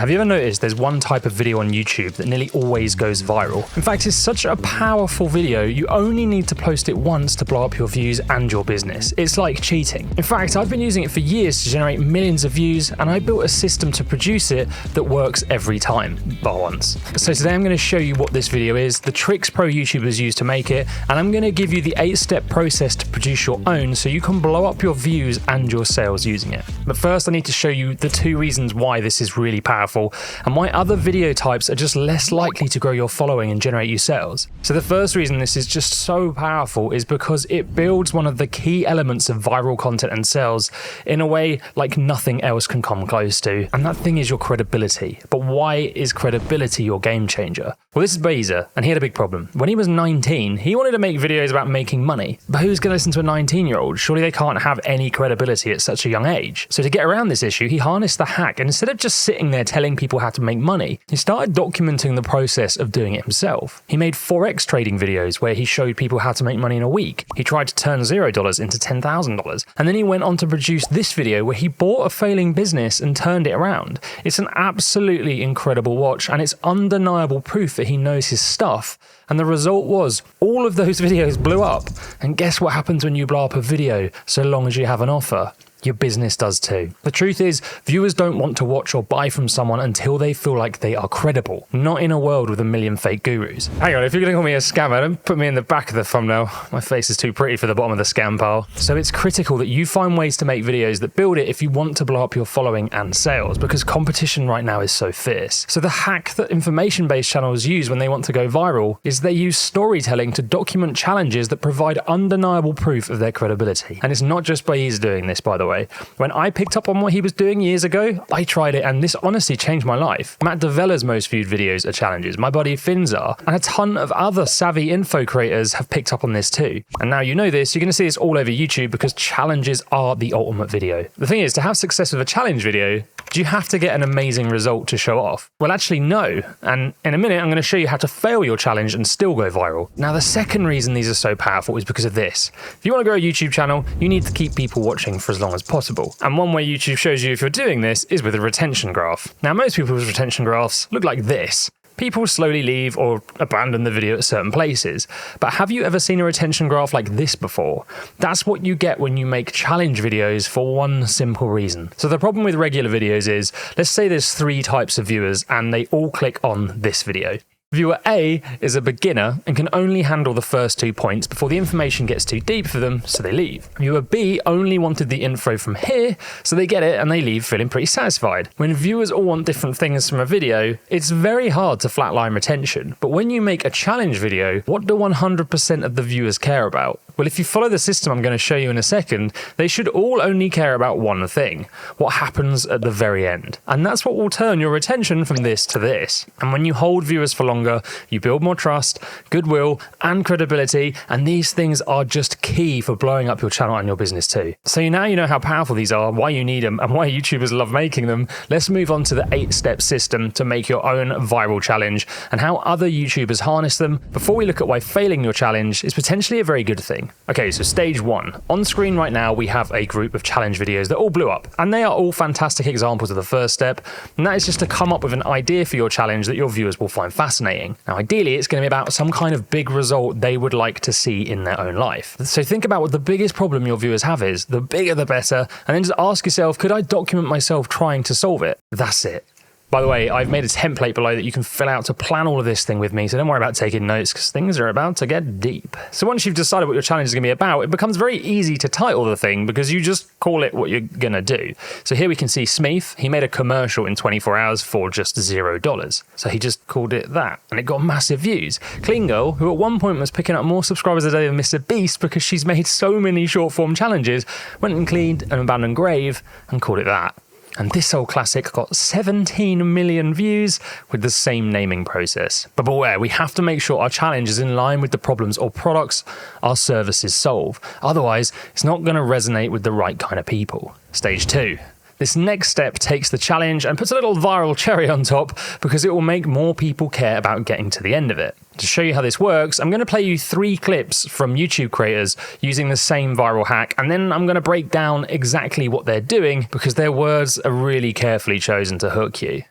Have you ever noticed there's one type of video on YouTube that nearly always goes viral? In fact, it's such a powerful video, you only need to post it once to blow up your views and your business. It's like cheating. In fact, I've been using it for years to generate millions of views, and I built a system to produce it that works every time, bar once. So today I'm going to show you what this video is, the tricks pro YouTubers use to make it, and I'm going to give you the 8-step process to produce your own so you can blow up your views and your sales using it. But first I need to show you the 2 reasons why this is really powerful and why other video types are just less likely to grow your following and generate you sales. So the first reason this is just so powerful is because it builds one of the key elements of viral content and sales in a way like nothing else can come close to, and that thing is your credibility. But why is credibility your game changer? Well, this is Beezer, and he had a big problem. When he was 19, he wanted to make videos about making money, but who's going to listen to a 19-year-old? Surely they can't have any credibility at such a young age. So to get around this issue, he harnessed the hack, and instead of just sitting there telling people how to make money, he started documenting the process of doing it himself. He made Forex trading videos where he showed people how to make money in a week. He tried to turn $0 into $10,000. And then he went on to produce this video where he bought a failing business and turned it around. It's an absolutely incredible watch, and it's undeniable proof that he knows his stuff. And the result was all of those videos blew up. And guess what happens when you blow up a video so long as you have an offer? Your business does too. The truth is, viewers don't want to watch or buy from someone until they feel like they are credible, not in a world with a million fake gurus. Hang on, if you're going to call me a scammer, don't put me in the back of the thumbnail. My face is too pretty for the bottom of the scam pile. So it's critical that you find ways to make videos that build it if you want to blow up your following and sales, because competition right now is so fierce. So the hack that information-based channels use when they want to go viral is they use storytelling to document challenges that provide undeniable proof of their credibility. And it's not just Beezer doing this, by the way. When I picked up on what he was doing years ago, I tried it, and this honestly changed my life. Matt Devella's most viewed videos are challenges, my buddy Finzar, and a ton of other savvy info creators have picked up on this too. And now you know this, you're going to see this all over YouTube because challenges are the ultimate video. The thing is, to have success with a challenge video, do you have to get an amazing result to show off? Well, actually no, and in a minute I'm going to show you how to fail your challenge and still go viral. Now the second reason these are so powerful is because of this. If you want to grow a YouTube channel, you need to keep people watching for as long as possible. And one way YouTube shows you if you're doing this is with a retention graph. Now most people's retention graphs look like this. People slowly leave or abandon the video at certain places. But have you ever seen a retention graph like this before? That's what you get when you make challenge videos for one simple reason. So the problem with regular videos is, let's say there's 3 types of viewers and they all click on this video. Viewer A is a beginner and can only handle the first 2 points before the information gets too deep for them, so they leave. Viewer B only wanted the info from here, so they get it and they leave feeling pretty satisfied. When viewers all want different things from a video, it's very hard to flatline retention. But when you make a challenge video, what do 100% of the viewers care about? Well, if you follow the system I'm going to show you in a second, they should all only care about one thing: what happens at the very end. And that's what will turn your retention from this to this. And when you hold viewers for longer, you build more trust, goodwill, and credibility, and these things are just key for blowing up your channel and your business too. So now you know how powerful these are, why you need them, and why YouTubers love making them. Let's move on to the 8-step system to make your own viral challenge and how other YouTubers harness them before we look at why failing your challenge is potentially a very good thing. Okay, so stage 1. On screen right now, we have a group of challenge videos that all blew up, and they are all fantastic examples of the first step, and that is just to come up with an idea for your challenge that your viewers will find fascinating. Now, ideally, it's going to be about some kind of big result they would like to see in their own life. So think about what the biggest problem your viewers have is, the bigger the better, and then just ask yourself, could I document myself trying to solve it? That's it. By the way, I've made a template below that you can fill out to plan all of this thing with me, so don't worry about taking notes because things are about to get deep. So once you've decided what your challenge is going to be about, it becomes very easy to title the thing because you just call it what you're going to do. So here we can see Smeeth. He made a commercial in 24 hours for just $0. So he just called it that, and it got massive views. Clean Girl, who at one point was picking up more subscribers a day than Mr. Beast because she's made so many short form challenges, went and cleaned an abandoned grave and called it that. And this old classic got 17 million views with the same naming process. But beware, we have to make sure our challenge is in line with the problems or products our services solve. Otherwise, it's not going to resonate with the right kind of people. Stage 2. This next step takes the challenge and puts a little viral cherry on top because it will make more people care about getting to the end of it. To show you how this works, I'm going to play you 3 clips from YouTube creators using the same viral hack, and then I'm going to break down exactly what they're doing because their words are really carefully chosen to hook you.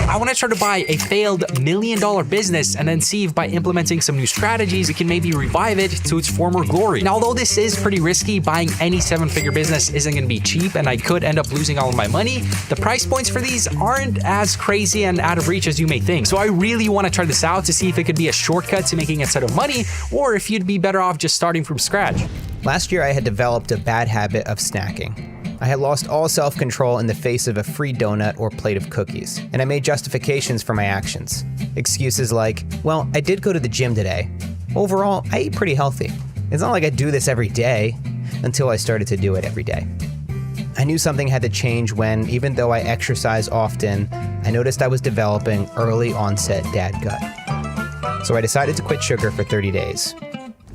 I want to try to buy a failed $1 million business and then see if by implementing some new strategies, we can maybe revive it to its former glory. Now, although this is pretty risky, buying any 7-figure business isn't going to be cheap and I could end up losing all of my money, the price points for these aren't as crazy and out of reach as you may think. So I really want to try this out to see if it could be a shortcut to making a set of money or if you'd be better off just starting from scratch. Last year, I had developed a bad habit of snacking. I had lost all self-control in the face of a free donut or plate of cookies, and I made justifications for my actions. Excuses like, well, I did go to the gym today. Overall, I eat pretty healthy. It's not like I do this every day, until I started to do it every day. I knew something had to change when, even though I exercise often, I noticed I was developing early onset dad gut. So I decided to quit sugar for 30 days.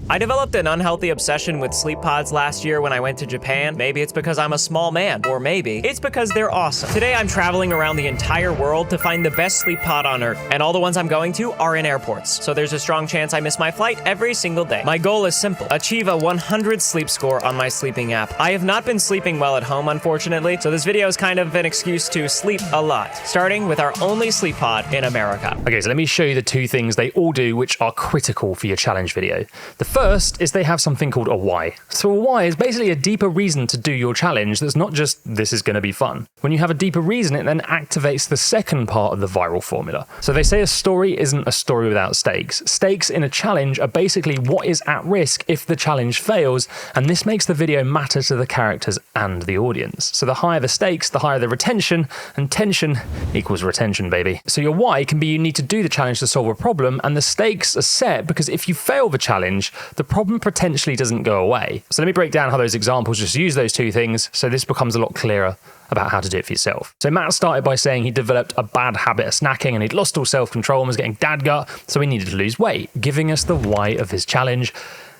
I developed an unhealthy obsession with sleep pods last year when I went to Japan. Maybe it's because I'm a small man, or maybe it's because they're awesome. Today I'm traveling around the entire world to find the best sleep pod on earth, and all the ones I'm going to are in airports. So there's a strong chance I miss my flight every single day. My goal is simple: achieve a 100 sleep score on my sleeping app. I have not been sleeping well at home, unfortunately, so this video is kind of an excuse to sleep a lot, starting with our only sleep pod in America. Okay, so let me show you the two things they all do which are critical for your challenge video. The first is they have something called a why. So a why is basically a deeper reason to do your challenge that's not just this is going to be fun. When you have a deeper reason, it then activates the second part of the viral formula. So they say a story isn't a story without stakes. Stakes in a challenge are basically what is at risk if the challenge fails, and this makes the video matter to the characters and the audience. So the higher the stakes, the higher the retention, and tension equals retention, baby. So your why can be you need to do the challenge to solve a problem, and the stakes are set because if you fail the challenge, the problem potentially doesn't go away. So let me break down how those examples just use those two things so this becomes a lot clearer about how to do it for yourself. So Matt started by saying he developed a bad habit of snacking and he'd lost all self-control and was getting dad gut, so he needed to lose weight, giving us the why of his challenge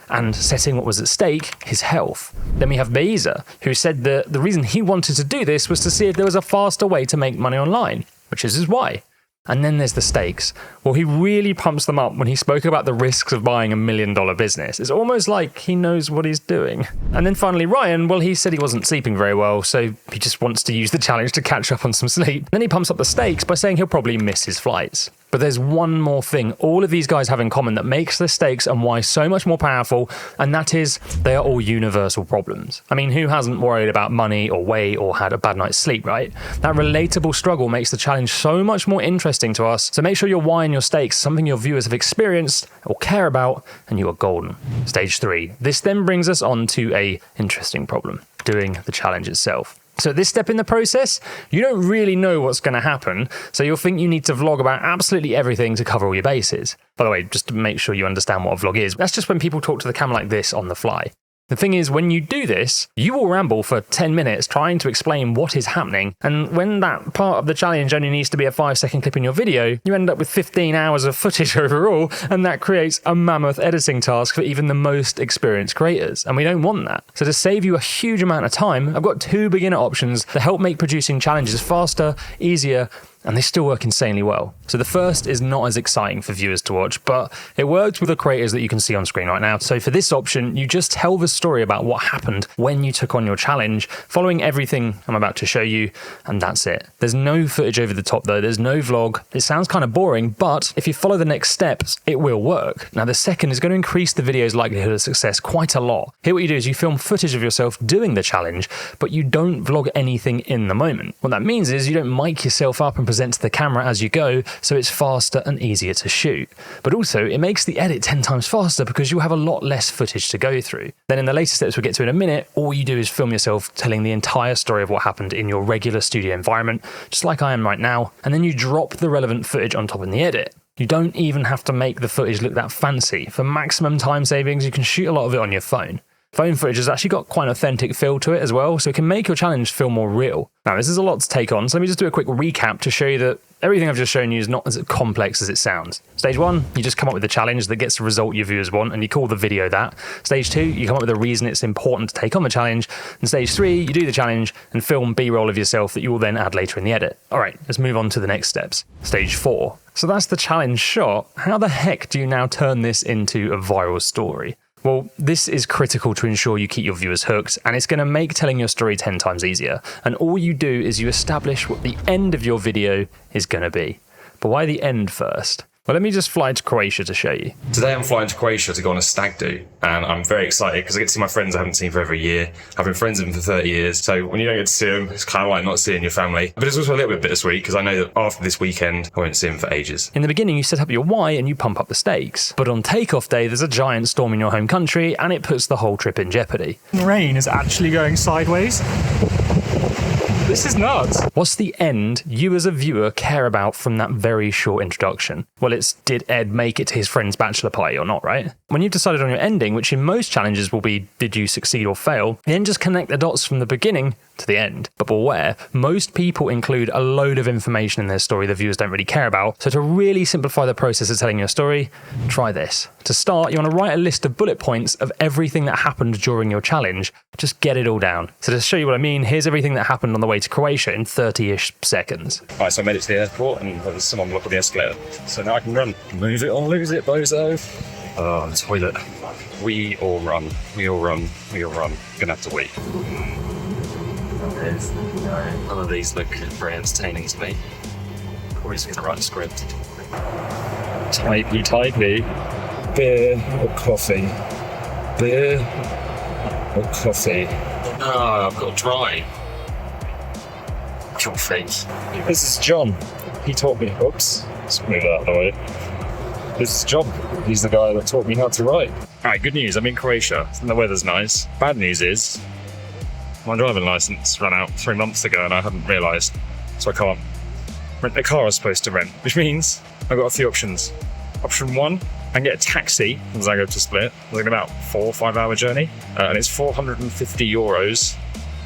and setting what was at stake, his health. Then we have Beiza, who said that the reason he wanted to do this was to see if there was a faster way to make money online, which is his why. And then there's the stakes. Well, he really pumps them up when he spoke about the risks of buying $1 million business. It's almost like he knows what he's doing. And then finally, Ryan, well, he said he wasn't sleeping very well, so he just wants to use the challenge to catch up on some sleep. Then he pumps up the stakes by saying he'll probably miss his flights. But there's one more thing all of these guys have in common that makes the stakes and why so much more powerful, and that is they are all universal problems. I mean, who hasn't worried about money or weight or had a bad night's sleep, right? That relatable struggle makes the challenge so much more interesting to us, so make sure your why and your stakes are something your viewers have experienced or care about, and you are golden. Stage 3. This then brings us on to a interesting problem, doing the challenge itself. So at this step in the process, you don't really know what's going to happen, so you'll think you need to vlog about absolutely everything to cover all your bases. By the way, just to make sure you understand what a vlog is, that's just when people talk to the camera like this on the fly. The thing is, when you do this, you will ramble for 10 minutes trying to explain what is happening, and when that part of the challenge only needs to be a 5-second clip in your video, you end up with 15 hours of footage overall, and that creates a mammoth editing task for even the most experienced creators, and we don't want that. So to save you a huge amount of time, I've got 2 beginner options that help make producing challenges faster, easier, and they still work insanely well. So the first is not as exciting for viewers to watch, but it works with the creators that you can see on screen right now. So for this option, you just tell the story about what happened when you took on your challenge, following everything I'm about to show you, and that's it. There's no footage over the top though, there's no vlog. It sounds kind of boring, but if you follow the next steps, it will work. Now the second is going to increase the video's likelihood of success quite a lot. Here what you do is you film footage of yourself doing the challenge, but you don't vlog anything in the moment. What that means is you don't mic yourself up and present to the camera as you go, so it's faster and easier to shoot. But also, it makes the edit 10 times faster because you'll have a lot less footage to go through. Then in the later steps we'll get to in a minute, all you do is film yourself telling the entire story of what happened in your regular studio environment, just like I am right now, and then you drop the relevant footage on top in the edit. You don't even have to make the footage look that fancy. For maximum time savings, you can shoot a lot of it on your phone. Phone footage has actually got quite an authentic feel to it as well, so it can make your challenge feel more real. Now, this is a lot to take on, so let me just do a quick recap to show you that everything I've just shown you is not as complex as it sounds. Stage 1, you just come up with a challenge that gets the result your viewers want, and you call the video that. Stage 2, you come up with a reason it's important to take on the challenge. And Stage 3, you do the challenge and film B-roll of yourself that you will then add later in the edit. All right, let's move on to the next steps. Stage 4. So that's the challenge shot. How the heck do you now turn this into a viral story? Well, this is critical to ensure you keep your viewers hooked, and it's going to make telling your story 10 times easier. And all you do is you establish what the end of your video is going to be. But why the end first? Well, let me just fly to Croatia to show you. Today I'm flying to Croatia to go on a stag do, and I'm very excited because I get to see my friends I haven't seen for over a year. I've been friends with them for 30 years, so when you don't get to see them, it's kind of like not seeing your family. But it's also a little bit bittersweet because I know that after this weekend, I won't see them for ages. In the beginning, you set up your why and you pump up the stakes. But on takeoff day, there's a giant storm in your home country, and it puts the whole trip in jeopardy. Rain is actually going sideways. This is nuts. What's the end you as a viewer care about from that very short introduction? Well, it's did Ed make it to his friend's bachelor party or not, right? When you've decided on your ending, which in most challenges will be did you succeed or fail, then just connect the dots from the beginning to the end. But beware, most people include a load of information in their story the viewers don't really care about. So to really simplify the process of telling your story, try this. To start, you want to write a list of bullet points of everything that happened during your challenge. Just get it all down. So to show you what I mean, here's everything that happened on the way to Croatia in 30-ish seconds. Right, so I made it to the airport and there's someone blocked the escalator. So now I can run. Move it or lose it, bozo. Oh, the toilet. We all run. We all run. We all run. Gonna have to wait. None of these look very entertaining to me. Or he's gonna write a script. Typey. Beer or coffee? Beer or coffee? No, I've got to drive. Coffee. This is John. He taught me. Oops. Let's move that out of the way. This is John. He's the guy that taught me how to write. Alright, good news. I'm in Croatia and the weather's nice. Bad news is my driving license ran out 3 months ago and I hadn't realised. So I can't rent the car I was supposed to rent. Which means I've got a few options. Option 1, I can get a taxi as I go to Split. It's like about 4 or 5 hour journey. And it's €450,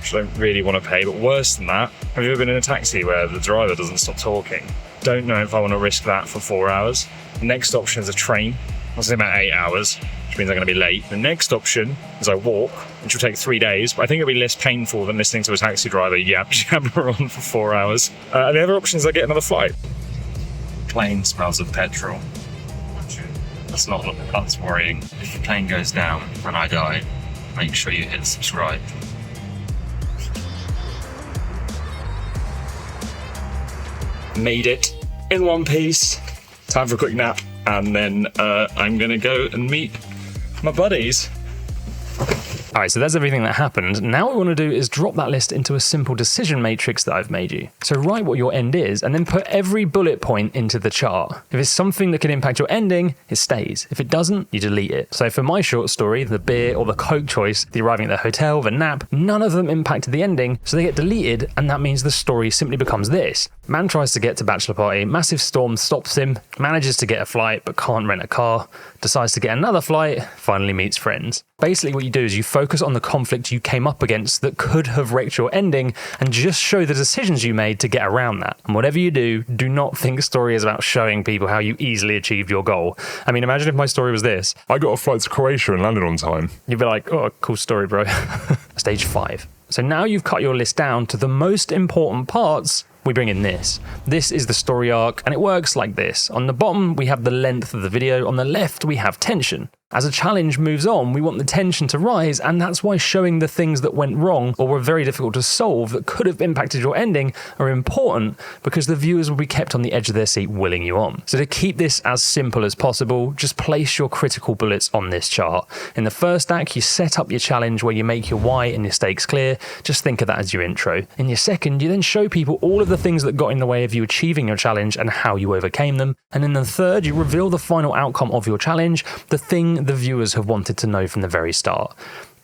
which I don't really want to pay. But worse than that, have you ever been in a taxi where the driver doesn't stop talking? Don't know if I want to risk that for 4 hours. The next option is a train. That's about 8 hours, which means I'm going to be late. The next option is I walk, which will take 3 days, but I think it'll be less painful than listening to a taxi driver yabber on for 4 hours. And the other option is I get another flight. Plane smells of petrol. That's worrying. If the plane goes down and I die, make sure you hit subscribe. Made it in one piece. Time for a quick nap, and then I'm gonna go and meet my buddies. All right, so that's everything that happened. Now what we want to do is drop that list into a simple decision matrix that I've made you. So write what your end is, and then put every bullet point into the chart. If it's something that can impact your ending, it stays. If it doesn't, you delete it. So for my short story, the beer or the Coke choice, the arriving at the hotel, the nap, none of them impacted the ending, so they get deleted, and that means the story simply becomes this. Man tries to get to bachelor party, massive storm stops him, manages to get a flight but can't rent a car, decides to get another flight, finally meets friends. Basically what you do is you focus on the conflict you came up against that could have wrecked your ending and just show the decisions you made to get around that. And whatever you do, do not think story is about showing people how you easily achieved your goal. I mean, imagine if my story was this. I got a flight to Croatia and landed on time. You'd be like, oh, cool story, bro. Stage 5. So now you've cut your list down to the most important parts. We bring in this. This is the story arc, and it works like this. On the bottom, we have the length of the video. On the left, we have tension. As a challenge moves on, we want the tension to rise, and that's why showing the things that went wrong or were very difficult to solve that could have impacted your ending are important, because the viewers will be kept on the edge of their seat willing you on. So to keep this as simple as possible, just place your critical bullets on this chart. In the first act, you set up your challenge where you make your why and your stakes clear. Just think of that as your intro. In your second, you then show people all of the things that got in the way of you achieving your challenge and how you overcame them. And in the third, you reveal the final outcome of your challenge, the thing the viewers have wanted to know from the very start.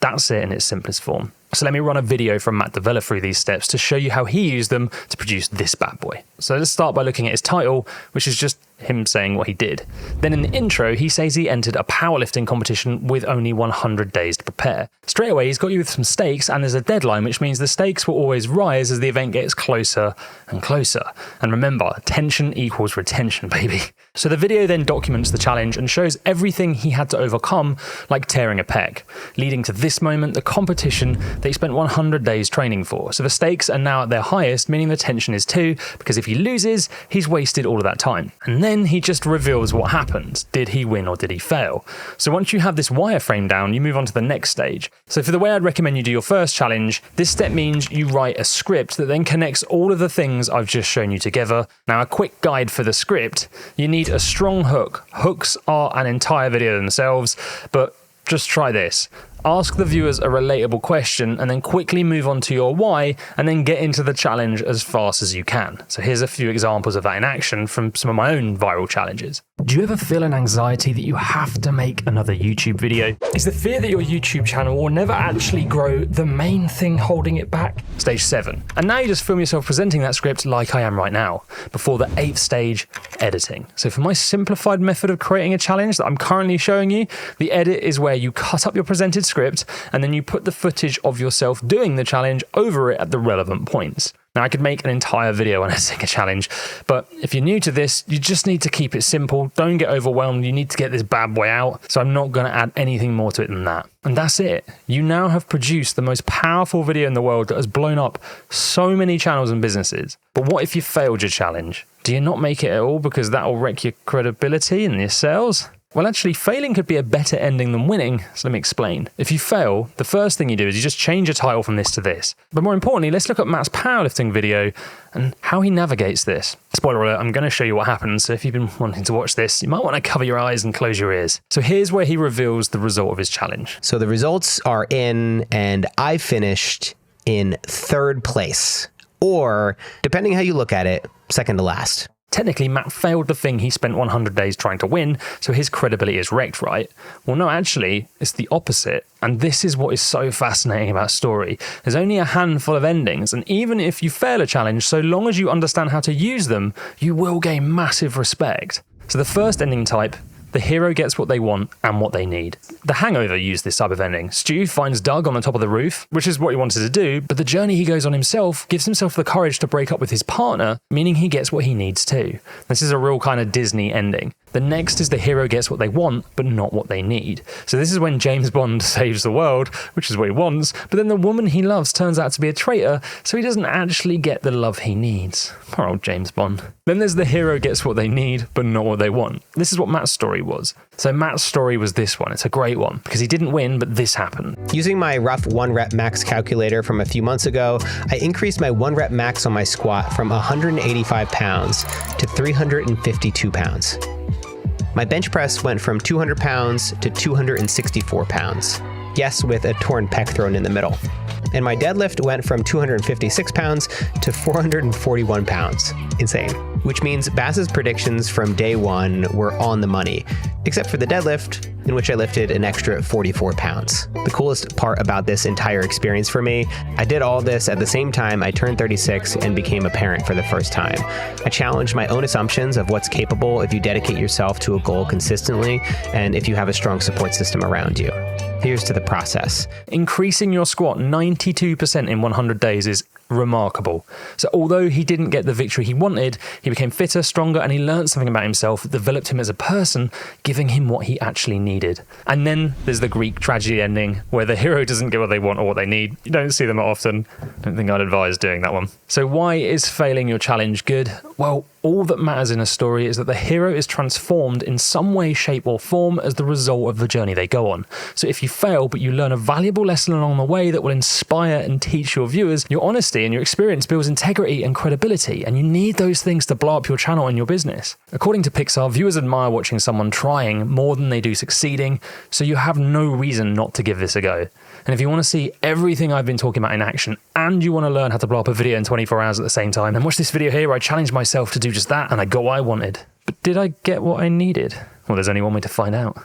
That's it in its simplest form. So let me run a video from Matt Devella through these steps to show you how he used them to produce this bad boy. So let's start by looking at his title, which is just him saying what he did. Then in the intro, he says he entered a powerlifting competition with only 100 days to prepare. Straight away, he's got you with some stakes, and there's a deadline, which means the stakes will always rise as the event gets closer and closer. And remember, tension equals retention, baby. So the video then documents the challenge and shows everything he had to overcome, like tearing a pec, leading to this moment, the competition that he spent 100 days training for. So the stakes are now at their highest, meaning the tension is too, because if he loses, he's wasted all of that time. And then he just reveals what happened. Did he win or did he fail? So once you have this wireframe down, you move on to the next stage. So for the way I'd recommend you do your first challenge, this step means you write a script that then connects all of the things I've just shown you together. Now, a quick guide for the script: you need a strong hook. Hooks are an entire video themselves, but just try this. Ask the viewers a relatable question and then quickly move on to your why and then get into the challenge as fast as you can. So here's a few examples of that in action from some of my own viral challenges. Do you ever feel an anxiety that you have to make another YouTube video? Is the fear that your YouTube channel will never actually grow the main thing holding it back? Stage 7. And now you just film yourself presenting that script like I am right now, before the 8th stage, editing. So for my simplified method of creating a challenge that I'm currently showing you, the edit is where you cut up your presented script and then you put the footage of yourself doing the challenge over it at the relevant points. Now, I could make an entire video on editing a challenge, but if you're new to this, you just need to keep it simple. Don't get overwhelmed. You need to get this bad boy out. So I'm not going to add anything more to it than that. And that's it. You now have produced the most powerful video in the world that has blown up so many channels and businesses. But what if you failed your challenge? Do you not make it at all because that will wreck your credibility and your sales? Well, actually, failing could be a better ending than winning, so let me explain. If you fail, the first thing you do is you just change your title from this to this. But more importantly, let's look at Matt's powerlifting video and how he navigates this. Spoiler alert, I'm going to show you what happens, so if you've been wanting to watch this, you might want to cover your eyes and close your ears. So here's where he reveals the result of his challenge. So the results are in, and I finished in 3rd place, or depending how you look at it, second to last. Technically, Matt failed the thing he spent 100 days trying to win, so his credibility is wrecked, right? Well, no, actually, it's the opposite. And this is what is so fascinating about story. There's only a handful of endings, and even if you fail a challenge, so long as you understand how to use them, you will gain massive respect. So the first ending type: the hero gets what they want and what they need. The Hangover used this type of ending. Stu finds Doug on the top of the roof, which is what he wanted to do, but the journey he goes on himself gives himself the courage to break up with his partner, meaning he gets what he needs too. This is a real kind of Disney ending. The next is the hero gets what they want, but not what they need. So this is when James Bond saves the world, which is what he wants, but then the woman he loves turns out to be a traitor, so he doesn't actually get the love he needs. Poor old James Bond. Then there's the hero gets what they need, but not what they want. This is what Matt's story was. So Matt's story was this one. It's a great one, because he didn't win, but this happened. Using my rough 1-rep max calculator from a few months ago, I increased my 1-rep max on my squat from 185 pounds to 352 pounds. My bench press went from 200 pounds to 264 pounds. Yes, with a torn pec thrown in the middle. And my deadlift went from 256 pounds to 441 pounds. Insane. Which means Bass's predictions from day one were on the money, except for the deadlift, in which I lifted an extra 44 pounds. The coolest part about this entire experience for me, I did all this at the same time I turned 36 and became a parent for the first time. I challenged my own assumptions of what's capable if you dedicate yourself to a goal consistently and if you have a strong support system around you. Here's to the process. Increasing your squat 92% in 100 days is remarkable. So although he didn't get the victory he wanted, he became fitter, stronger, and he learned something about himself that developed him as a person, giving him what he actually needed. And then there's the Greek tragedy ending, where the hero doesn't get what they want or what they need. You don't see them that often. I don't think I'd advise doing that one. So why is failing your challenge good? Well, all that matters in a story is that the hero is transformed in some way, shape, or form as the result of the journey they go on. So if you fail, but you learn a valuable lesson along the way that will inspire and teach your viewers, your honesty and your experience builds integrity and credibility, and you need those things to blow up your channel and your business. According to Pixar, viewers admire watching someone trying more than they do succeeding, so you have no reason not to give this a go. And if you want to see everything I've been talking about in action, and you want to learn how to blow up a video in 24 hours at the same time, then watch this video here where I challenged myself to do just that, and I got what I wanted. But did I get what I needed? Well, there's only one way to find out.